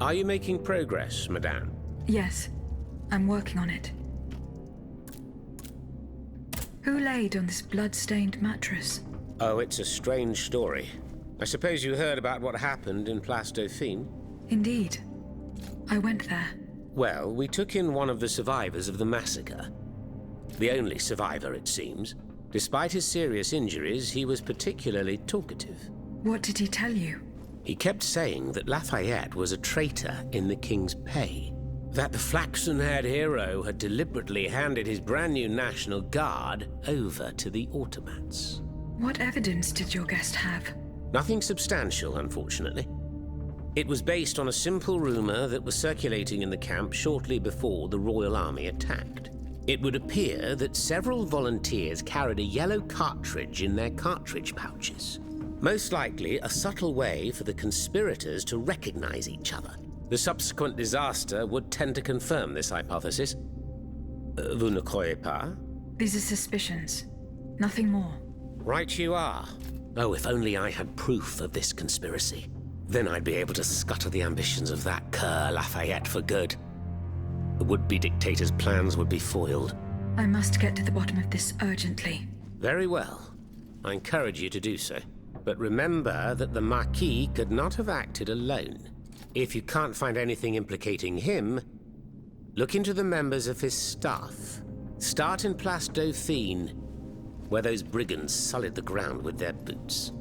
Are you making progress, madame? Yes, I'm working on it. Who laid on this blood-stained mattress? Oh, it's a strange story. I suppose you heard about what happened in Place Dauphine? Indeed. I went there. Well, we took in one of the survivors of the massacre. The only survivor, it seems. Despite his serious injuries, he was particularly talkative. What did he tell you? He kept saying that Lafayette was a traitor in the king's pay. That the flaxen-haired hero had deliberately handed his brand new National Guard over to the Automats. What evidence did your guest have? Nothing substantial, unfortunately. It was based on a simple rumor that was circulating in the camp shortly before the Royal Army attacked. It would appear that several volunteers carried a yellow cartridge in their cartridge pouches. Most likely a subtle way for the conspirators to recognize each other. The subsequent disaster would tend to confirm this hypothesis. Vous ne croyez pas? These are suspicions. Nothing more. Right you are. Oh, if only I had proof of this conspiracy. Then I'd be able to scutter the ambitions of that cur Lafayette for good. The would-be dictator's plans would be foiled. I must get to the bottom of this urgently. Very well. I encourage you to do so. But remember that the Marquis could not have acted alone. If you can't find anything implicating him, look into the members of his staff. Start in Place Dauphine, where those brigands sullied the ground with their boots.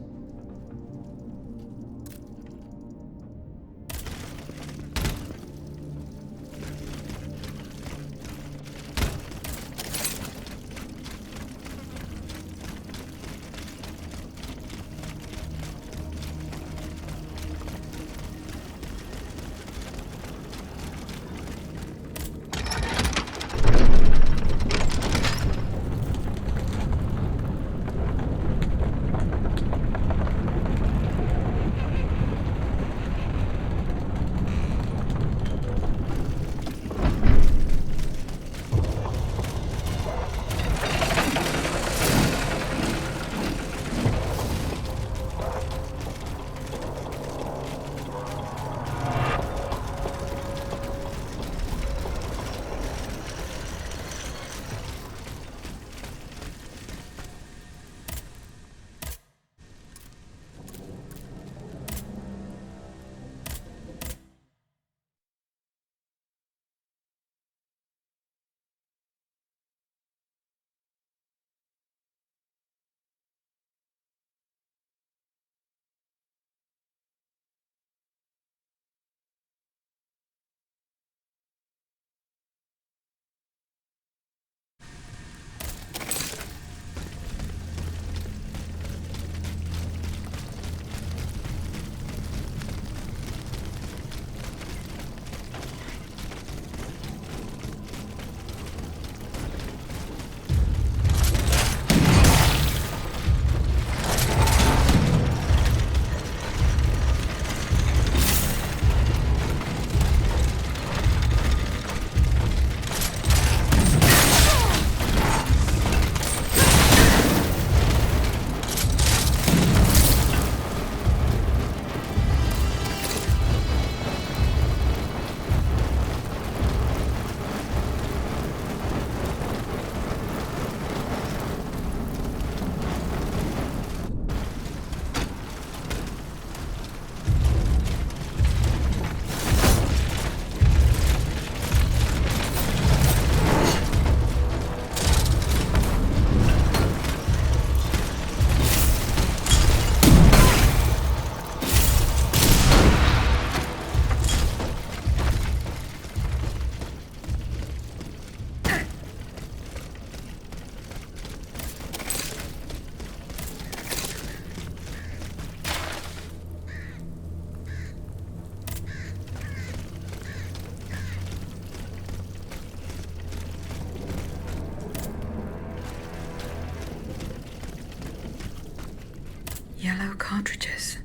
Yellow cartridges.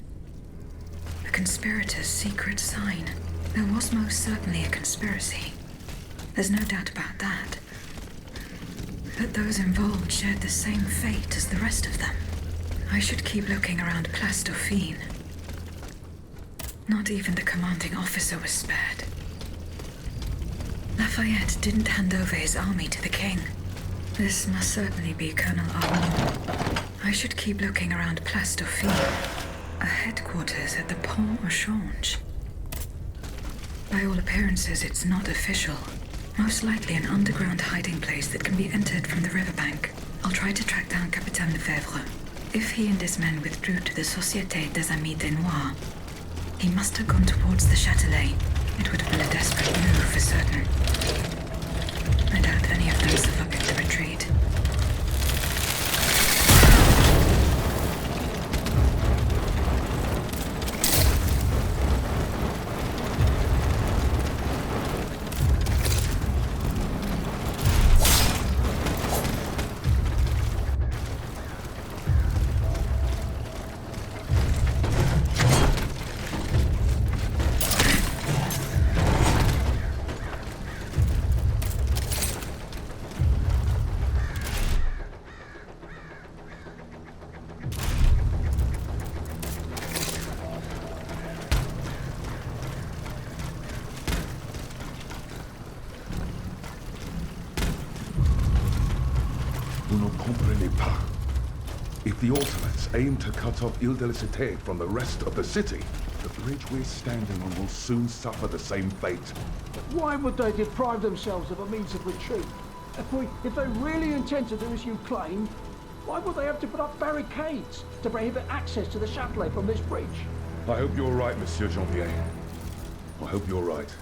A conspirator's secret sign. There was most certainly a conspiracy. There's no doubt about that. But those involved shared the same fate as the rest of them. I should keep looking around Place Dauphine. Not even the commanding officer was spared. Lafayette didn't hand over his army to the king. This must certainly be Colonel Armand. I should keep looking around Place Dauphine, a headquarters at the Pont au Change. By all appearances, it's not official. Most likely an underground hiding place that can be entered from the riverbank. I'll try to track down Capitaine Lefebvre. If he and his men withdrew to the Société des Amis des Noirs, he must have gone towards the Châtelet. It would have been a desperate move for certain. I doubt any of them survived the retreat. If the Ottomans aim to cut off Ile de la Cité from the rest of the city, the bridge we're standing on will soon suffer the same fate. Why would they deprive themselves of a means of retreat? If they really intend to do as you claim, why would they have to put up barricades to prohibit access to the Châtelet from this bridge? I hope you're right, Monsieur Janvier. I hope you're right.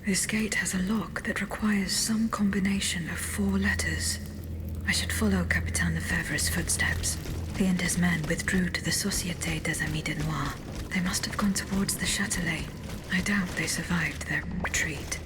This gate has a lock that requires some combination of 4 letters. I should follow Capitaine Lefebvre's footsteps. He and his men withdrew to the Société des Amis des Noirs. They must have gone towards the Châtelet. I doubt they survived their retreat.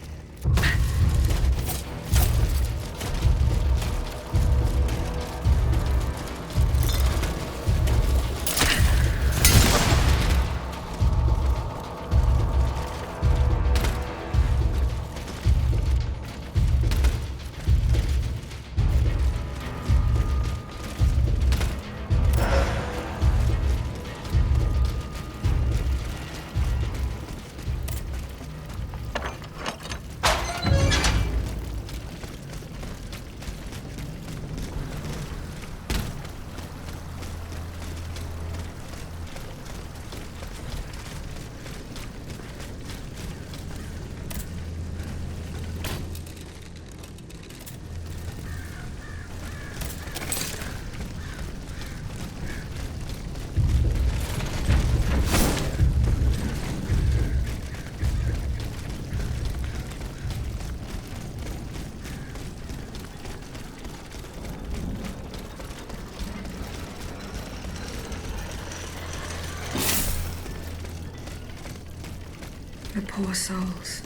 Poor souls.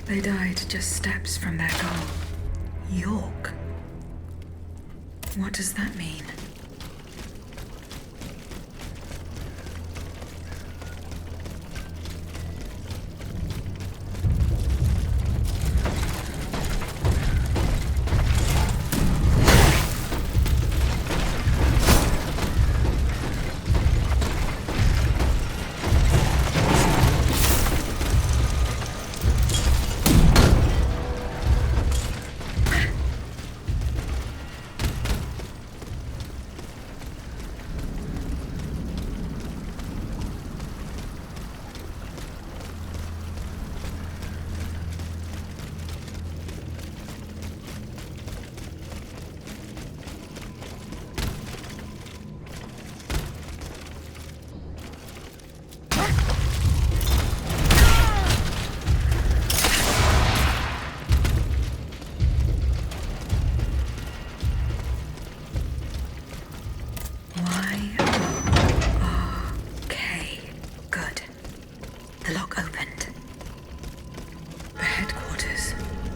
They died just steps from their goal. York? What does that mean?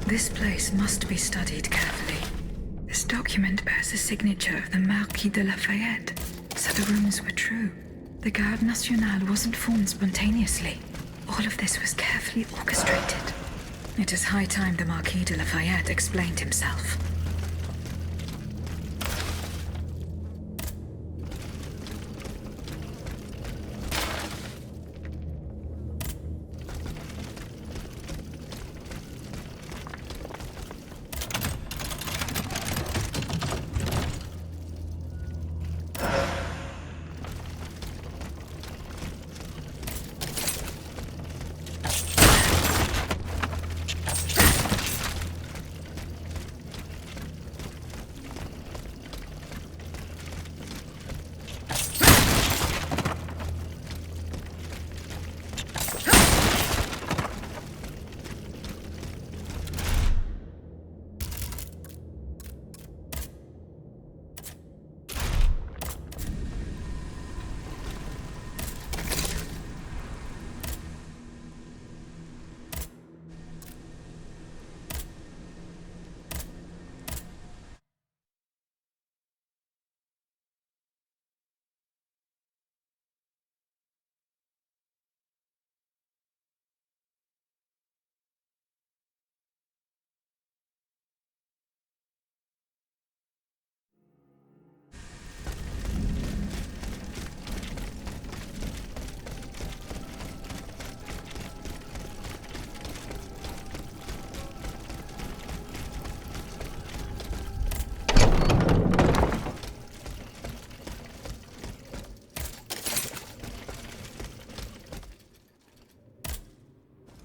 This place must be studied carefully. This document bears the signature of the Marquis de Lafayette, so the rumors were true. The Garde Nationale wasn't formed spontaneously. All of this was carefully orchestrated. It is high time the Marquis de Lafayette explained himself.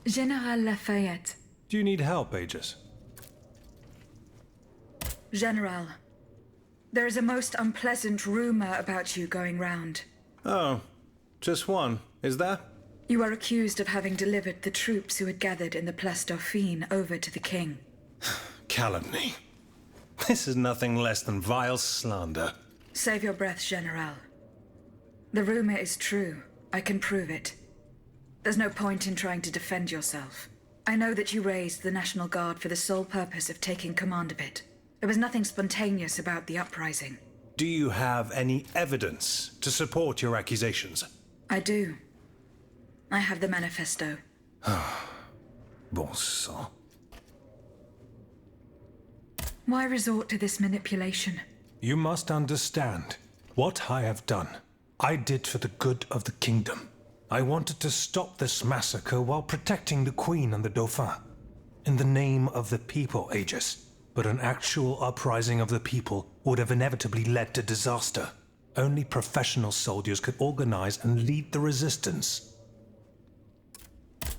General Lafayette. Do you need help, Aegis? General, there is a most unpleasant rumor about you going round. Oh, just one, is that? You are accused of having delivered the troops who had gathered in the Place Dauphine over to the king. Calumny. This is nothing less than vile slander. Save your breath, General. The rumor is true. I can prove it. There's no point in trying to defend yourself. I know that you raised the National Guard for the sole purpose of taking command of it. There was nothing spontaneous about the uprising. Do you have any evidence to support your accusations? I do. I have the manifesto. Bon sang. Why resort to this manipulation? You must understand. What I have done, I did for the good of the kingdom. I wanted to stop this massacre while protecting the Queen and the Dauphin. In the name of the people, Aegis. But an actual uprising of the people would have inevitably led to disaster. Only professional soldiers could organize and lead the resistance.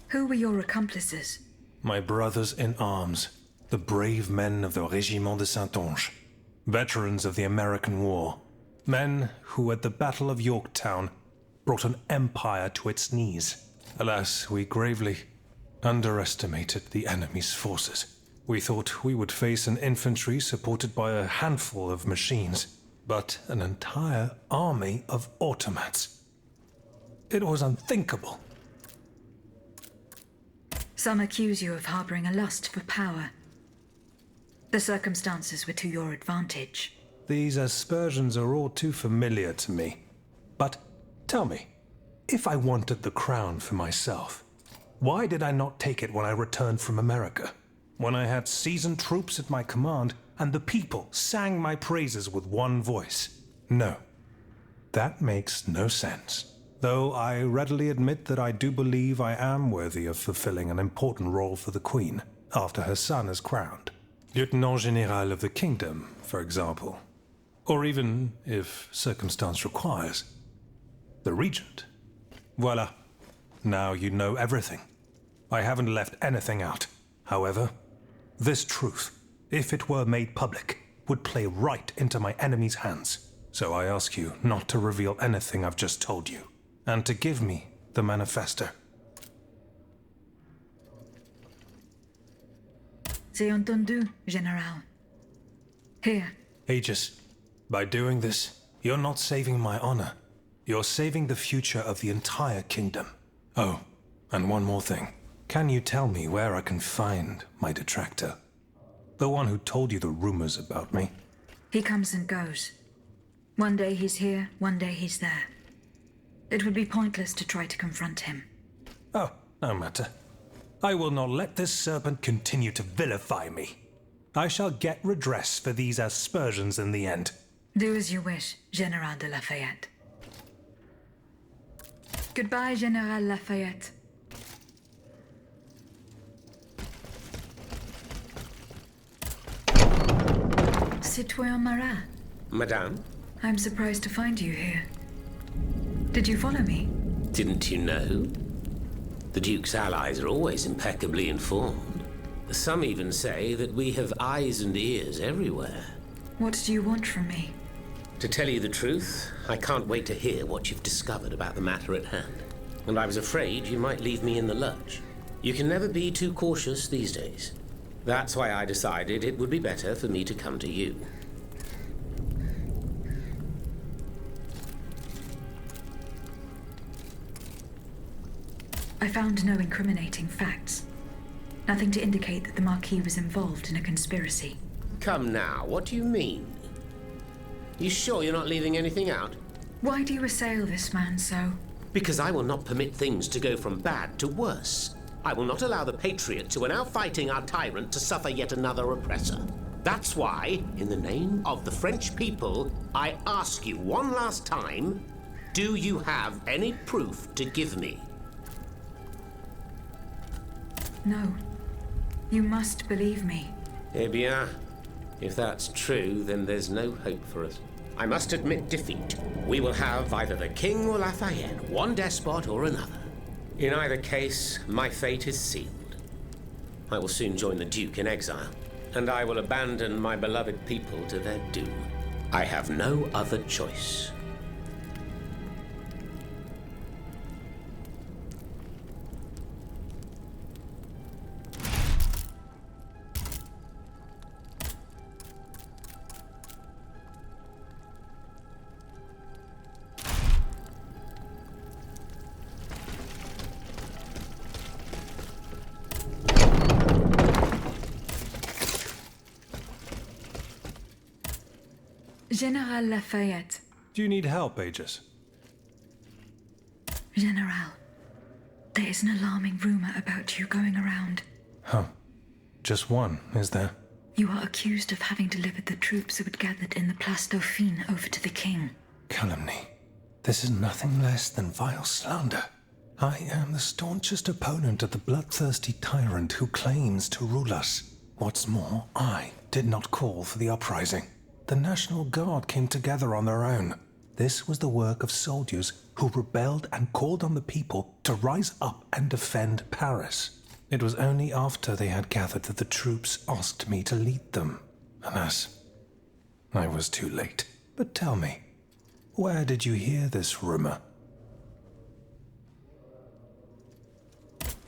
Who were your accomplices? My brothers in arms, the brave men of the Régiment de Saintonge, veterans of the American War, men who at the Battle of Yorktown brought an empire to its knees. Alas, we gravely underestimated the enemy's forces. We thought we would face an infantry supported by a handful of machines, but an entire army of automats. It was unthinkable. Some accuse you of harboring a lust for power. The circumstances were to your advantage. These aspersions are all too familiar to me. But tell me, if I wanted the crown for myself, why did I not take it when I returned from America? When I had seasoned troops at my command, and the people sang my praises with one voice? No. That makes no sense. Though I readily admit that I do believe I am worthy of fulfilling an important role for the Queen, after her son is crowned. Lieutenant General of the Kingdom, for example. Or even, if circumstance requires, the Regent. Voila. Now you know everything. I haven't left anything out. However, this truth, if it were made public, would play right into my enemy's hands. So I ask you not to reveal anything I've just told you, and to give me the manifesto. C'est entendu, General. Here. Aegis, by doing this, you're not saving my honor. You're saving the future of the entire kingdom. Oh, and one more thing. Can you tell me where I can find my detractor? The one who told you the rumors about me? He comes and goes. One day he's here, one day he's there. It would be pointless to try to confront him. Oh, no matter. I will not let this serpent continue to vilify me. I shall get redress for these aspersions in the end. Do as you wish, General de Lafayette. Goodbye, General Lafayette. Citoyen Marat. Madame? I'm surprised to find you here. Did you follow me? Didn't you know? The Duke's allies are always impeccably informed. Some even say that we have eyes and ears everywhere. What do you want from me? To tell you the truth, I can't wait to hear what you've discovered about the matter at hand. And I was afraid you might leave me in the lurch. You can never be too cautious these days. That's why I decided it would be better for me to come to you. I found no incriminating facts. Nothing to indicate that the Marquis was involved in a conspiracy. Come now, what do you mean? You sure you're not leaving anything out? Why do you assail this man so? Because I will not permit things to go from bad to worse. I will not allow the Patriots who are now fighting our tyrant to suffer yet another oppressor. That's why, in the name of the French people, I ask you one last time, do you have any proof to give me? No. You must believe me. Eh bien, if that's true, then there's no hope for us. I must admit defeat. We will have either the King or Lafayette, one despot or another. In either case, my fate is sealed. I will soon join the Duke in exile, and I will abandon my beloved people to their doom. I have no other choice. General Lafayette. Do you need help, Aegis? General, there is an alarming rumor about you going around. Huh. Just one, is there? You are accused of having delivered the troops who had gathered in the Place Dauphine over to the king. Calumny. This is nothing less than vile slander. I am the staunchest opponent of the bloodthirsty tyrant who claims to rule us. What's more, I did not call for the uprising. The National Guard came together on their own. This was the work of soldiers who rebelled and called on the people to rise up and defend Paris. It was only after they had gathered that the troops asked me to lead them. Alas, I was too late. But tell me, where did you hear this rumor?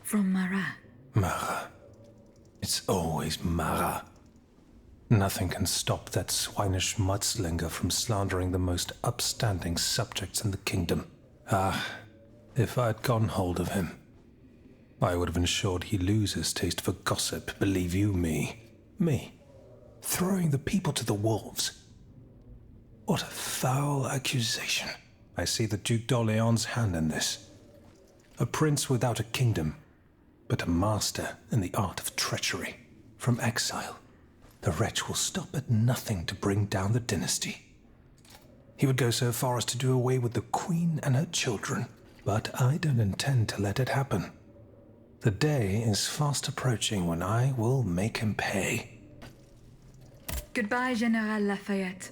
From Marat. Marat. It's always Marat. Nothing can stop that swinish mudslinger from slandering the most upstanding subjects in the kingdom. Ah, if I'd gotten hold of him. I would have ensured he loses taste for gossip, believe you me. Me, throwing the people to the wolves. What a foul accusation. I see the Duc d'Orléans' hand in this. A prince without a kingdom, but a master in the art of treachery. From exile, the wretch will stop at nothing to bring down the dynasty. He would go so far as to do away with the queen and her children, but I don't intend to let it happen. The day is fast approaching when I will make him pay. Goodbye, General Lafayette.